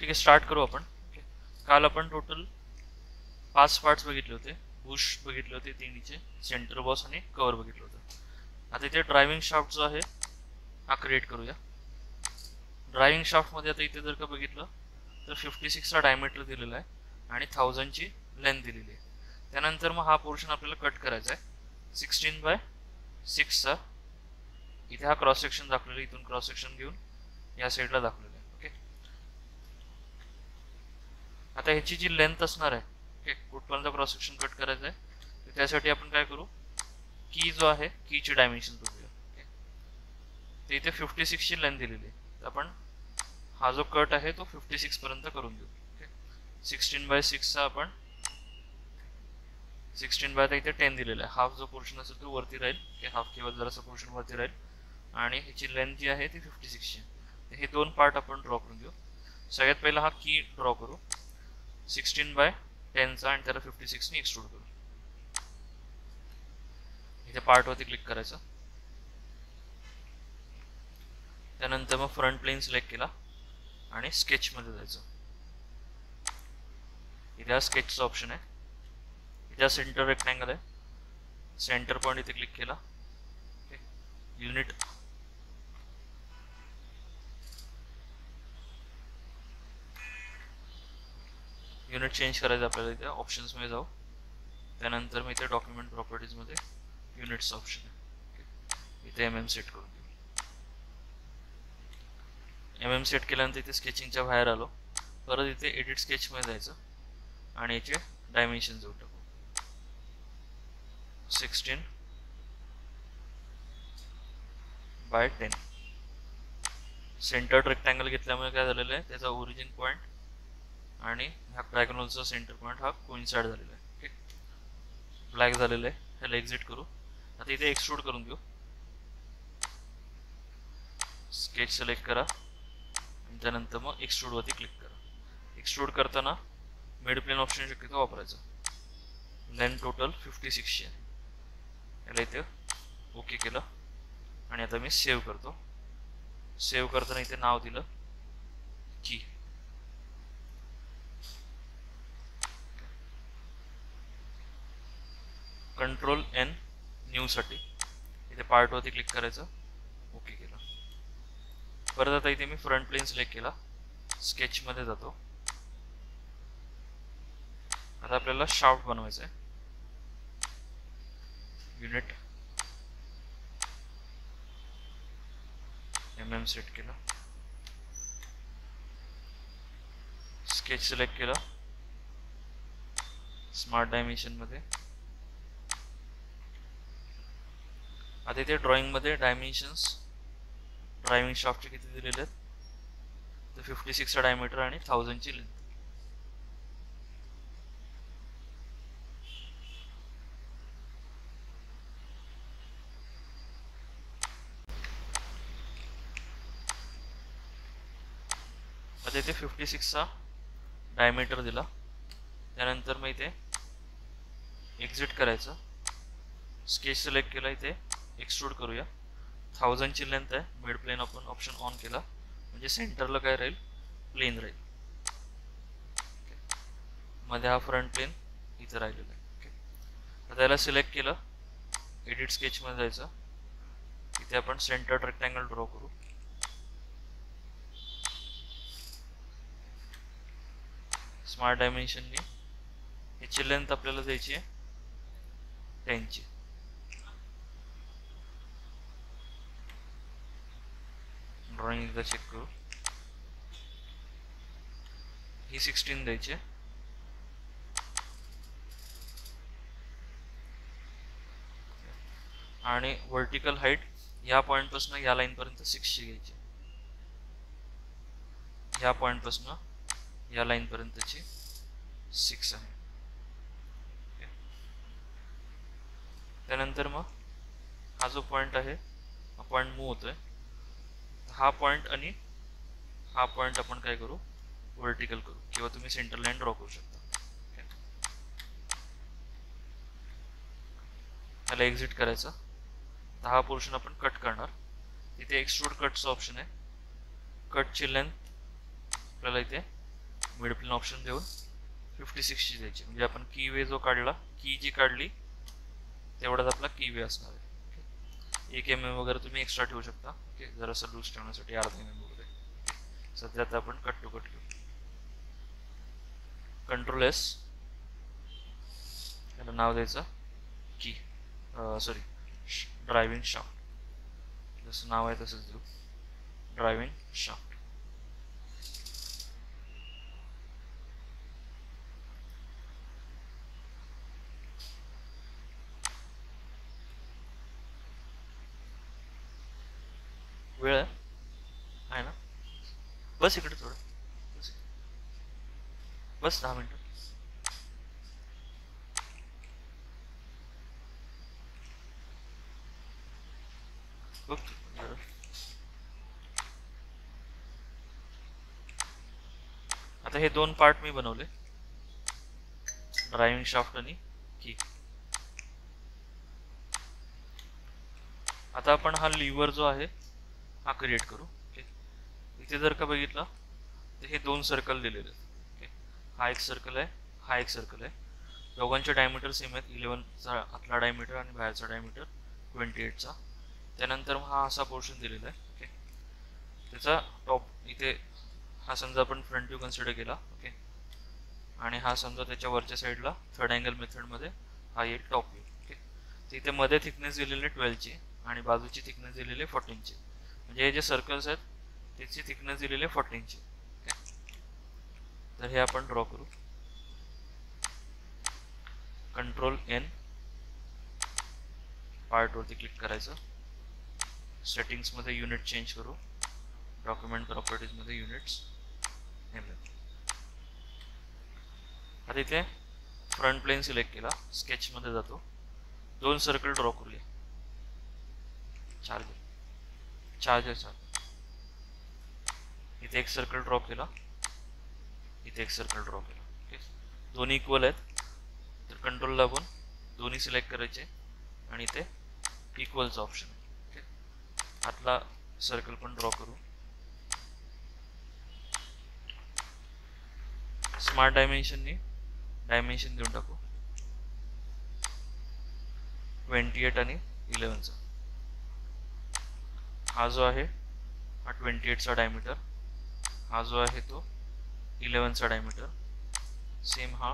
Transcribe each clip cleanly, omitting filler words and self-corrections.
ठीक आहे, स्टार्ट करू आपण. काल आपण टोटल 5 पार्ट्स बघितले होते. बुश बघितले होते तिन्हीचे, सेंटर बॉस आणि कव्हर बघितलं होतं. आता इथे ड्रायव्हिंग शाफ्ट जो आहे हा क्रिएट करूया. ड्रायव्हिंग शाफ्टमध्ये आता इथे जर का बघितलं तर 56 चा डायमीटर दिलेला आहे आणि 1000 ची लेंथ दिलेली आहे. त्यानंतर मग हा पोर्शन आपल्याला कट करायचा आहे 16/6 चा. इथे हा क्रॉस सेक्शन दाखवलेला आहे, इथून क्रॉस सेक्शन घेऊन या साईडला दाखवलेलं आहे. ओके, आता ह्याची जी लेंथ असणार आहे, ओके, कुठपर्यंत क्रॉस सेक्शन कट करायचं आहे, तर त्यासाठी आपण काय करू, की जो आहे कीची डायमेन्शन बघूया. ओके, तर इथे 56 ची लेंथ दिलेली आहे, तर आपण हा जो कट आहे तो 56 पर्यंत करून देऊ. ओके, 16/6 चा आपण 16 इथे 10 दिलेला आहे. हाफ जो पोर्शन असेल तो वरती राहील, की हाफ किंवा जरासा पोर्शन वरती राहील आणि ह्याची लेंथ जी आहे ती 56 ची आहे. हे दोन पार्ट आपण ड्रॉ करून घेऊ. सगळ्यात पहिला हा की ड्रॉ करू 16/10 चा आणि त्याला 56 ने एक्सट्रूड करू. इथे पार्ट वरती क्लिक करायचं. त्यानंतर मग फ्रंट प्लेन सिलेक्ट केला आणि स्केच मध्ये जायचं. इथे हा स्केचचा ऑप्शन आहे. इथे सेंटर रेक्टँगल आहे, सेंटर पॉइंट इथे क्लिक केला. युनिट चेंज करायचं आपल्याला. इथे ऑप्शन्स मध्ये जाऊ, त्यानंतर मग इथे डॉक्युमेंट प्रॉपर्टीज मध्ये युनिट्स ऑप्शन आहे, इथे mm सेट करून देऊ. mm सेट केल्यानंतर इथे स्केचिंगच्या बाहेर आलो. परत इथे एडिट स्केच मध्ये जायचं आणि याचे डायमेन्शन देऊ टाकू 16/10. सेंटर्ड रेक्टँगल घेतल्यामुळे काय झालेलं आहे, त्याचा ओरिजिन पॉइंट आणि ह्या डायगोनलचा सेंटर पॉइंट हा कोइन्साइड झालेला आहे. ओके, ब्लॅक झालेलं आहे. ह्याला एक्झिट करू. आता इथे एक्सट्रूड करून घेऊ. स्केच सिलेक्ट करा आणि त्यानंतर मग एक्सट्रूड वरती क्लिक करा. एक्सट्रूड करताना मिड प्लेन ऑप्शन शक्यतो वापरायचं. लेंथ टोटल 56 ची आहे. याला इथे ओके केलं आणि आता मी सेव्ह करतो. सेव्ह करताना इथे नाव दिलं की. कंट्रोल N न्यू साठी इथे पार्ट वरती क्लिक करायचं, ओके केलं. परत आता इथे मी फ्रंट प्लेन सिलेक्ट केला, स्केच मध्ये जातो. आता आपल्याला शाफ्ट बनवायचं आहे. युनिट mm सेट केला, स्केच सिलेक्ट केला, स्मार्ट डायमेन्शन मध्ये. आता इथे ड्रॉइंग मध्ये डायमेन्शन्स ड्रायव्हिंग शाफ्टचे किती दिलेले आहेत, तर 56 चा डायमीटर आणि 1000 ची लेंथ. आता इथे 56 चा डायमीटर दिला. त्यानंतर मग इथे एक्झिट करायचं, स्केच सिलेक्ट केला, इथे एक्सट्रूड करूया. 1000 ची लेंथ आहे, मिड प्लेन आपण ऑप्शन ऑन केला म्हणजे सेंटरला काय राहील, प्लेन राहील. मध्ये हा फ्रंट प्लेन इथे राहिलेला आहे. आता याला सिलेक्ट केलं, एडिट स्केच मध्ये जायचं. इथे आपण सेंटर्ड रेक्टँगल ड्रॉ करू. स्मार्ट डायमेन्शनने याची लेंथ आपल्याला द्यायची आहे 10 ची. ड्रॉइंग एकदा चेक करू. ही 16 द्यायची आहे. आणि वर्टिकल हाईट या पॉइंट पासून या लाईन पर्यंत 6 ची घ्यायची. या पॉइंट पासून या लाईन पर्यंतची 6 आहे. त्यानंतर मग हा जो पॉइंट आहे हा पॉइंट मूव्ह होतोय. हा पॉइंट आणि हा पॉइंट आपण काय करू, वर्टिकल करू किंवा तुम्ही सेंटर लाईन ड्रॉ करू शकता. त्याला एक्झिट करायचं. तर हा पोर्शन आपण कट करणार. तिथे एक्सट्रूड कटचा ऑप्शन आहे. कटची लेंथ आपल्याला इथे मिड प्लेन ऑप्शन देऊन 56 द्यायची, म्हणजे आपण की वे जो काढला, की जी काढली तेवढाच आपला की वे असणार आहे. 1 mm वगैरे तुम्ही एक्स्ट्रा ठेवू शकता. ओके, जरासं लूज ठेवण्यासाठी अर्धा mm वगैरे. सध्या आता आपण कट टू कट घेऊ. कंट्रोल एस, याला नाव द्यायचं की सॉरी ड्रायव्हिंग शाफ्ट, जसं नाव आहे तसंच देऊ, ड्रायव्हिंग शाफ्ट. वेळ आहे ना, बस इकडे थोडं, बस 10 मिनिटं. बघ आता हे 2 पार्ट मी बनवले, ड्रायव्हिंग शाफ्ट आणि की. आता आपण हा लिव्हर जो आहे हा क्रिएट करू. इथे जर का बघितलं तर हे 2 सर्कल दिलेले आहेत. हा एक सर्कल आहे, हा एक सर्कल आहे. दोघांचे डायमीटर सेम आहेत, 11चा आतला डायमीटर आणि बाहेरचा डायमीटर 28चा. त्यानंतर हा असा पोर्शन दिलेला आहे. ओके, त्याचा टॉप इथे हा समजा आपण फ्रंट व्ह्यू कन्सिडर केला. ओके, आणि हा समजा त्याच्या वरच्या साईडला थर्ड अँगल मेथडमध्ये हा येईल टॉप व्ह्यू. ओके, तर इथे मध्ये थिकनेस दिलेली 12ची आणि बाजूची थिकनेस दिलेली 14ची, म्हणजे हे जे सर्कल्स आहेत त्याची थिकनेस दिलेली 14ची. ओके, तर हे आपण ड्रॉ करू. कंट्रोल एन, पार्टवरती क्लिक करायचं, सेटिंग्समध्ये युनिट चेंज करू, डॉक्युमेंट प्रॉपर्टीजमध्ये युनिट्स mm. आता इथे फ्रंट प्लेन सिलेक्ट केला, स्केचमध्ये जातो, 2 सर्कल ड्रॉ करूया. चार्जर इथे एक सर्कल ड्रॉ केला, इथे एक सर्कल ड्रॉ केला. ओके, दोन्ही इक्वल आहेत, तर कंट्रोल दाबून दोन्ही सिलेक्ट करायचे आणि इथे इक्वलचा ऑप्शन आहे. ओके, आतला सर्कल पण ड्रॉ करू. स्मार्ट डायमेन्शननी डायमेन्शन देऊन टाकू 28 आणि 11चा. हा जो आहे हा 28चा डायमीटर, हा जो आहे तो 11चा डायमीटर. सेम हा,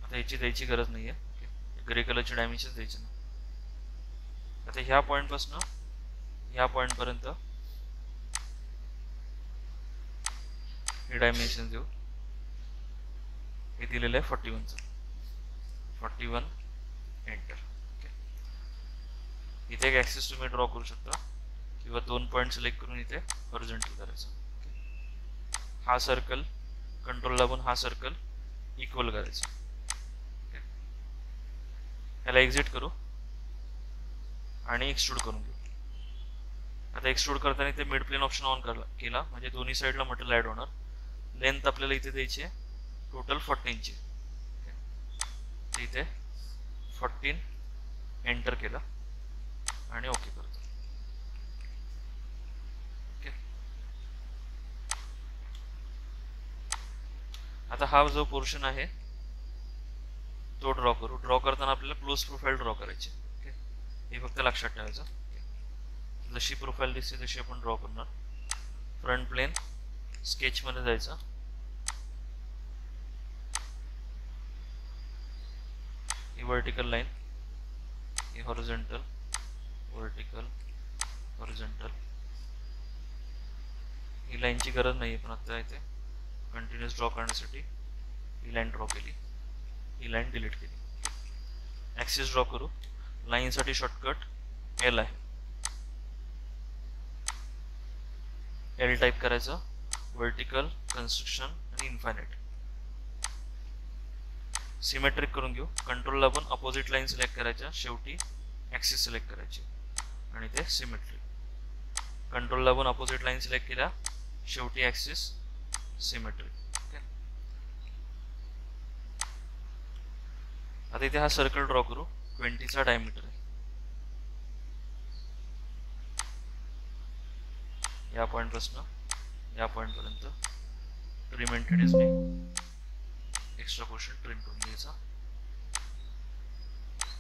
आता याची द्यायची गरज नाही आहे, ग्रे कलरचे डायमेन्शन द्यायचे नाही. आता ह्या पॉईंटपासून ह्या पॉईंटपर्यंत हे डायमेन्शन देऊ. हे दिलेलं आहे 41चं, 41 एंटर. ओके, इथे एक ॲक्सिस तुम्ही ड्रॉ करू शकता किंवा 2 पॉईंट सिलेक्ट करून इथे हॉरिझॉन्टल करायचं. हा सर्कल कंट्रोल दाबून हा सर्कल इक्वल करायचं. याला एक्झिट करू आणि एक्सट्रूड करून घेऊ. आता एक्सट्रूड करताना इथे मिड प्लेन ऑप्शन ऑन केला, म्हणजे दोन्ही साईडला मटेरियल ॲड होणार. लेंथ आपल्याला इथे द्यायची आहे टोटल 14ची. इथे 14 एंटर केला आणि ओके करतो. ओके, आता हा जो पोर्शन आहे तो ड्रॉ करू. ड्रॉ करताना आपल्याला क्लोज प्रोफाईल ड्रॉ करायची. ओके, हे फक्त लक्षात ठेवायचं. जशी प्रोफाईल दिसते तशी आपण ड्रॉ करणार. फ्रंट प्लेन स्केचमध्ये जायचं, ही वर्टिकल लाईन, ही हॉरिझॉन्टल, वर्टिकल, हॉरिझॉन्टल. ही लाईनची गरज नाही आहे, पण आता इथे कंटिन्युअस ड्रॉ करण्यासाठी ही लाईन ड्रॉ केली, ही लाईन डिलीट केली. ॲक्सिस ड्रॉ करू. लाईनसाठी शॉर्टकट एल आहे, एल टाईप करायचं, वर्टिकल, कन्स्ट्रक्शन आणि इन्फायनाइट. सिमेट्रिक करून घेऊ. कंट्रोल दाबून अपोजिट लाईन सिलेक्ट करायच्या, शेवटी ॲक्सिस सिलेक्ट करायची आणि ते सिमेट्रिक. कंट्रोल दाबून अपोजिट लाईन सिलेक्ट केल्या, शेवटी ॲक्सिस सिमेट्रिक. ओके, आता इथे हा सर्कल ड्रॉ करू. 20चा डायमीटर आहे. या पॉईंटपासून या पॉईंटपर्यंत ट्रिम एंटिटीजने एक्स्ट्रा पोर्शन ट्रिम करून घ्यायचा.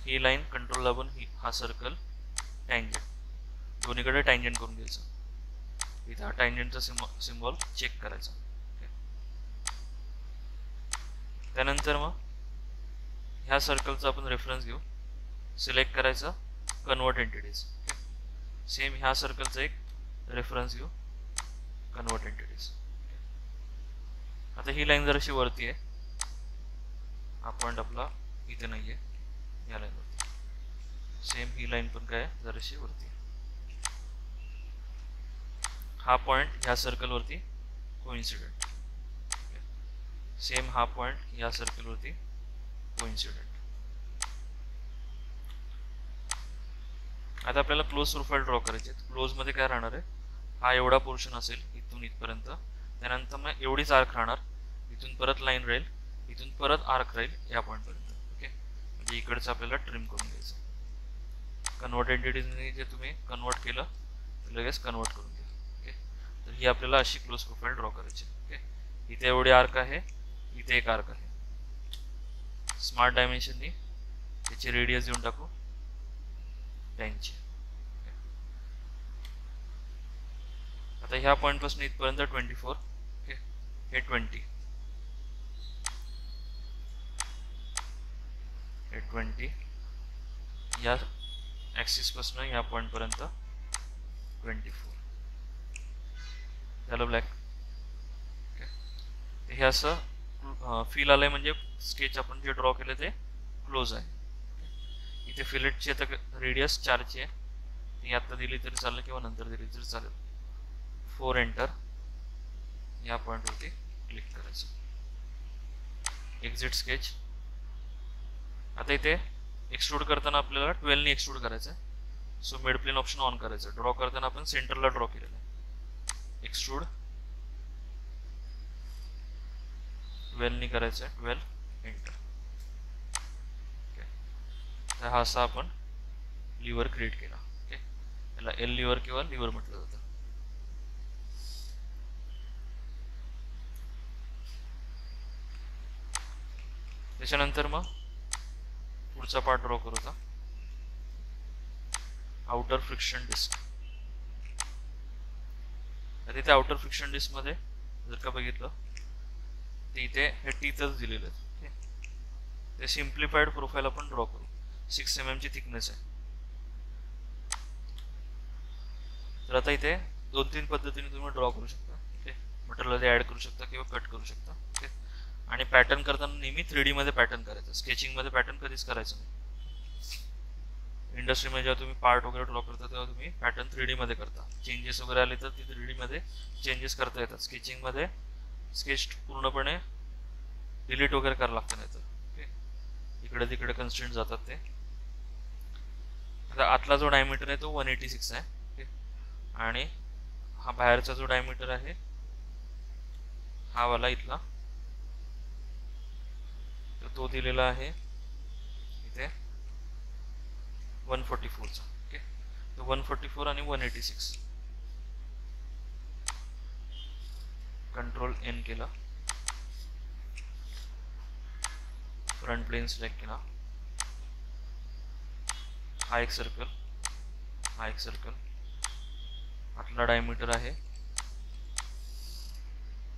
ही लाईन कंट्रोल दाबून हा सर्कल टँजंट दोन्हीकडे टँजंट करून घ्यायचा. इथे हा टँजंटचा सिम्बॉल चेक करायचा. त्यानंतर मग ह्या सर्कलचा आपण रेफरन्स घेऊ, सिलेक्ट करायचा कन्वर्ट एंटिटीज. सेम ह्या सर्कलचा एक रेफरन्स घेऊ, कन्वर्ट एंटिटीज. आता ही लाईन जराशी वरती आहे, हा पॉइंट आपला इथे नाही आहे, या लाईन वरती. सेम ही लाईन पण काय जराशी वरती आहे. हा पॉइंट ह्या सर्कल वरती कोइन्सिडेंट. सेम हा पॉइंट ह्या सर्कल वरती कोइन्सिडेंट. आता आपल्याला क्लोज प्रोफाइल ड्रॉ करायची आहे. क्लोज मध्ये काय राहणार आहे, हा एवढा पोर्शन असेल इथून इथपर्यंत, त्यानंतर मग एवढीच आर्क राहणार, इथून परत लाईन राहील, इथून परत आर्क राहील या पॉइंट पर्यंत. ओके, म्हणजे इकडचं आपल्याला ट्रिम करून घ्यायचं. कन्वर्ट एंटिटीजने जे तुम्ही कन्वर्ट केलं तर लगेच कन्वर्ट करून घ्या. ओके, तर ही आपल्याला अशी क्लोज प्रोफाइल ड्रॉ करायची. ओके, इथे एवढी आर्क आहे, इथे एक आर्क आहे. स्मार्ट डायमेन्शननी त्याची रेडियस देऊन टाकू 10. आता ह्या पॉइंट पासून इथपर्यंत 24. ओके, हे 20, हे 20. या ॲक्सिस पासून या पॉइंट पर्यंत 24 झालं ब्लॅक. ओके, हे असं फील आलंय, म्हणजे स्केच आपण जे ड्रॉ केलं ते क्लोज आहे. इथे फिलेटची आता रेडियस 4ची आहे, ती आता दिली तरी चालेल किंवा नंतर दिली तरी चालेल. 4 एंटर, या पॉइंट वरती क्लिक करायचं, एक्झिट स्केच. आता इथे एक्सट्रूड करताना आपल्याला 12 ने एक्सट्रूड करायचं आहे. So mid plane option on करायचं. ड्रॉ करताना आपण सेंटरला ड्रॉ केलेलं आहे. एक्सट्रूड 12 ने करायचं आहे, 12 एंटर. तर हा असा आपण लिव्हर क्रिएट केला. ओके, याला एल लिव्हर किंवा लिव्हर म्हटलं जातं. त्याच्यानंतर मग पुढचा पार्ट ड्रॉ करू होता, आउटर फ्रिक्शन डिस्क. तिथे आउटर फ्रिक्शन डिस्क मध्ये जर का बघितलं तर इथे हे टीथच दिलेले आहेत. ते सिम्प्लिफाईड प्रोफाइल आपण ड्रॉ करू. 6 mm ची थिकनेस आहे. तर आता इथे 2-3 पद्धतीने तुम्ही ड्रॉ करू शकता. ओके, मटेरियल ऍड करू शकता किंवा कट करू शकता. ओके, आणि पॅटर्न करताना नेहमी 3D मध्ये पॅटर्न करायचं, स्केचिंग मध्ये पॅटर्न कधीच करायचं नाही. इंडस्ट्रीमध्ये जेव्हा तुम्ही पार्ट वगैरे ड्रॉ करता तेव्हा तुम्ही पॅटर्न 3D मध्ये करता. चेंजेस वगैरे आले तर ती 3D मध्ये चेंजेस करता येतात. स्केचिंग मध्ये स्केच पूर्णपणे डिलीट वगैरे करावं लागतं, नाही तर ओके इकडे तिकडे कन्स्ट्रेंट जातात ते. आता आतला जो डायमीटर आहे तो 186 आहे. ओके, आणि हा बाहेरचा जो डायमीटर आहे हा वाला इथला तो दिलेला आहे इथे 144 चा. ओके, तो 144 आणि 186 कंट्रोल एन केला, फ्रंट प्लेन सिलेक्ट केला, हा एक सर्कल, हा एक सर्कल, आतला डायमीटर आहे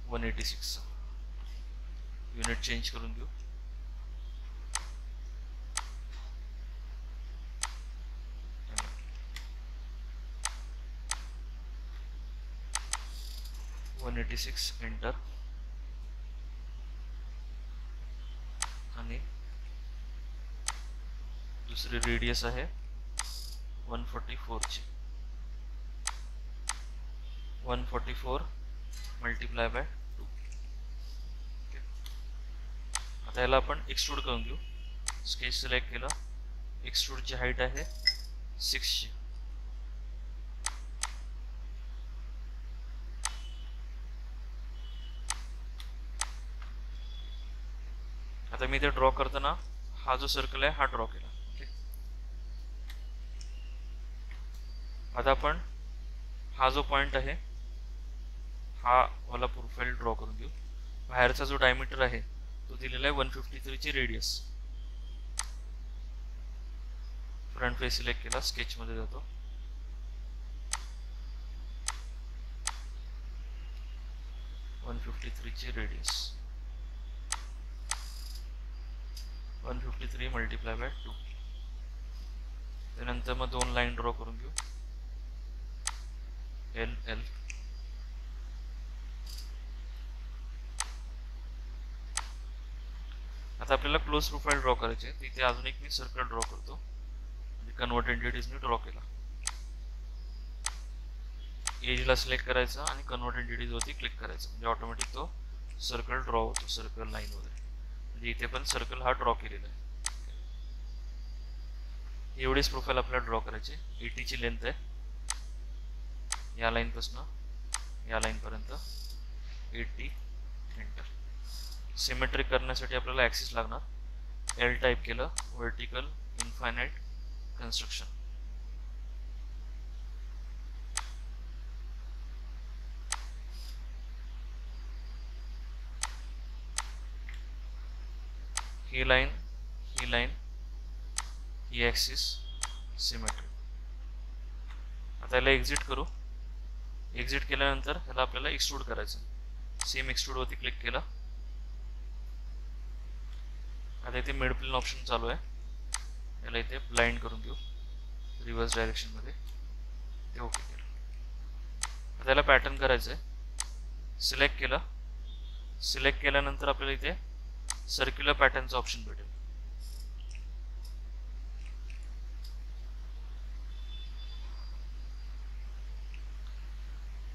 186 चा. युनिट चेंज करून घेऊ. एंटर, आणि दुसरी रेडियस आहे 144 ची. 144 मल्टिप्लाय बाय 2. आता याला आपण एक्सट्रूड करून घेऊ. स्केच सिलेक्ट केला, एक्सट्रूडची हाईट आहे 6 ची. आता मी ते ड्रॉ करताना हा जो सर्कल आहे हा ड्रॉ केला. ओके, आता आपण हा जो पॉइंट आहे हा वाला प्रोफाइल ड्रॉ करून घेऊ. बाहेरचा जो डायमीटर आहे तो दिलेला आहे 153 ची रेडियस. फ्रंट फेस सिलेक्ट केला, स्केच मध्ये जातो. ची रेडियस 153 मल्टिप्लाय बाय 2. त्यानंतर मग दोन लाईन ड्रॉ करून घेऊ. L L. आता आपल्याला क्लोज प्रोफाइल ड्रॉ करायची आहे. तिथे अजून एक मी सर्कल ड्रॉ करतो. म्हणजे कन्वर्ट एंटिटीज मी ड्रॉ केला. एजला सिलेक्ट करायचा आणि कन्वर्ट एंटिटीज वरती क्लिक करायचं, म्हणजे ऑटोमॅटिक तो सर्कल ड्रॉ होतो, सर्कल लाईन वगैरे. म्हणजे इथे पण सर्कल हा ड्रॉ केलेला आहे. एवढीच प्रोफाइल आपल्याला ड्रॉ करायची. 80 ची लेंथ आहे. या लाईन पासून या लाईन पर्यंत 80. एंटर. सिमेट्रिक करण्यासाठी आपल्याला ॲक्सिस लागणार. एल टाईप केलं, व्हर्टिकल इनफायनाइट कन्स्ट्रक्शन. ही लाईन, ही लाईन, ही ॲक्सिस सिमेट्रिक. आता याला एक्झिट करू. एक्झिट केल्यानंतर ह्याला आपल्याला एक्सट्रूड करायचं. सेम एक्सट्रूड वरती क्लिक केला. आता इथे मिड प्लेन ऑप्शन चालू आहे. याला इथे ब्लाइंड करून घेऊ रिव्हर्स डायरेक्शन मध्ये. ते ओके केलं. आता याला पॅटर्न करायचं आहे. सिलेक्ट केलं. सिलेक्ट केल्यानंतर आपल्याला इथे सर्क्युलर पॅटर्नचं ऑप्शन भेटेल.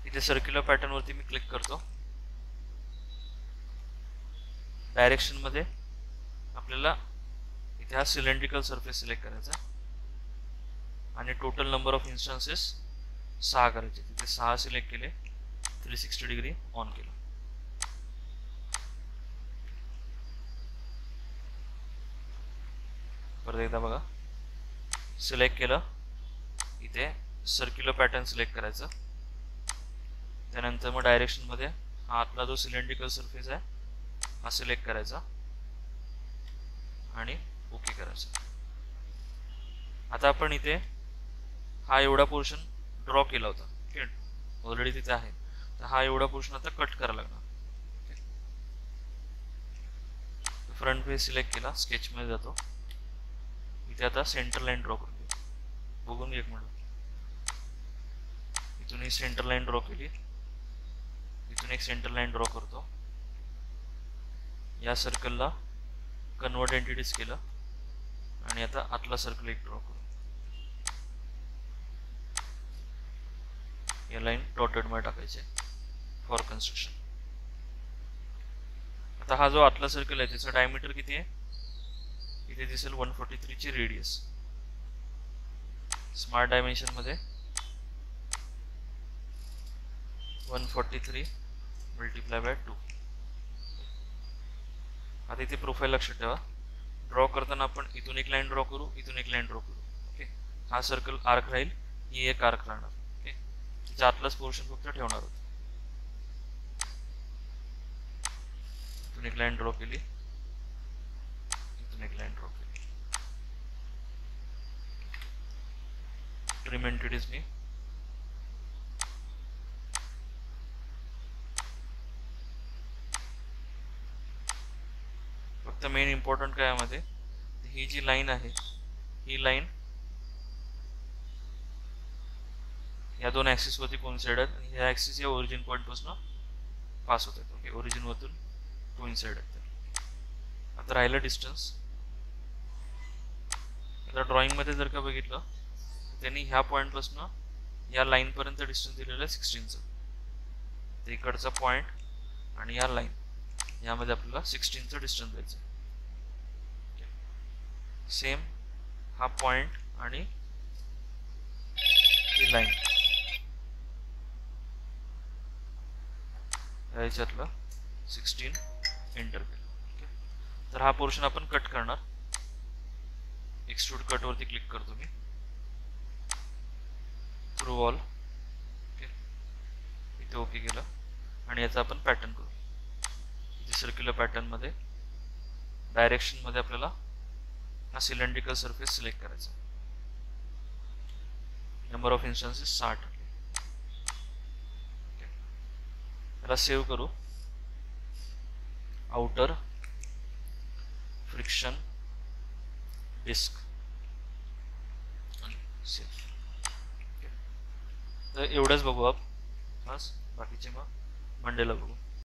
इथे सर्क्युलर पॅटर्न वरती मी क्लिक करतो. डायरेक्शन मध्ये आपल्याला इथे हा सिलेंड्रिकल सरफेस सिलेक्ट करायचा आणि टोटल नंबर ऑफ इन्स्टन्सेस 6 करायचे. तिथे 6 सिलेक्ट केले. 360 डिग्री ऑन केलं. परत एकदा बघा. सिलेक्ट केलं. इथे सर्क्युलर पॅटर्न सिलेक्ट करायचं. त्यानंतर मग डायरेक्शन मध्ये हा आतला जो सिलेंड्रिकल सरफेस आहे हा सिलेक्ट करायचा आणि ओके करायचं. आता आपण इथे हा एवढा पोर्शन ड्रॉ केला होता, ऑलरेडी तिथे आहे. तर हा एवढा पोर्शन आता कट करायला लागणार. फ्रंट फेस सिलेक्ट केला, स्केच मध्ये जातो. इथे आता सेंटर लाईन ड्रॉ करून घेऊ. बघून एक मिनिट. इथून ही सेंटर लाईन ड्रॉ केली. इथून एक सेंटर लाईन ड्रॉ करतो. या सर्कलला कन्वर्ट एंटिटीज केलं आणि आता आतला सर्कल एक ड्रॉ करू. या लाईन डॉटेड मध्ये टाकायचे फॉर कन्स्ट्रक्शन. आता हा जो आतला सर्कल आहे त्याचा डायमीटर किती आहे? इथे दिसेल 143 ची रेडियस. स्मार्ट डायमेन्शन मध्ये 143 मल्टिप्लाय बाय 2. आता इथे प्रोफाइल लक्षात ठेवा. ड्रॉ करताना आपण इथून एक लाईन ड्रॉ करू, इथून एक लाईन ड्रॉ करू. ओके. हा सर्कल आर्क राहील, ही एक आर्क राहणार. ओके. त्याच्या आतलाच पोर्शन फक्त ठेवणार आहोत. इथून एक लाईन ड्रॉ केली, इथून एक लाईन ड्रॉ केली. ट्रिम एंटिटीज मी फक्त मेन इम्पॉर्टंट काय यामध्ये, ही जी लाईन आहे ही लाईन या दोन ऍक्सिस वरती कोइन्साइड आहेत आणि ह्या ऍक्सिस या ओरिजिन पॉइंट पासून पास होतात. ओके. ओरिजिन वरतून कोइन्साइड आहेत. आता राहिलं डिस्टन्स. आता ड्रॉइंग मध्ये जर का बघितलं त्यांनी ह्या पॉइंट पासून या लाईन पर्यंत डिस्टन्स दिलेलं आहे 16चं. तर इकडचा पॉइंट आणि या लाईन यामध्ये आपल्याला 16चं डिस्टन्स द्यायचं. सेम हा पॉइंट आणि ही लाईन याच्यातलं 16 एंटर केलं. तर हा पोर्शन आपण कट करणार. एक्सट्रूड कट वरती क्लिक करतो मी. Through all. ओके. इथे ओके केलं आणि याचा आपण पॅटर्न करू. इथे सर्क्युलर पॅटर्न मध्ये डायरेक्शन मध्ये आपल्याला हा सिलेंड्रिकल सरफेस सिलेक्ट करायचा. Number of instances 60. त्याला सेव्ह करू. Outer friction disc save. तर एवढंच बघू आपण, बस बाकीचे मग मंडेला बघू.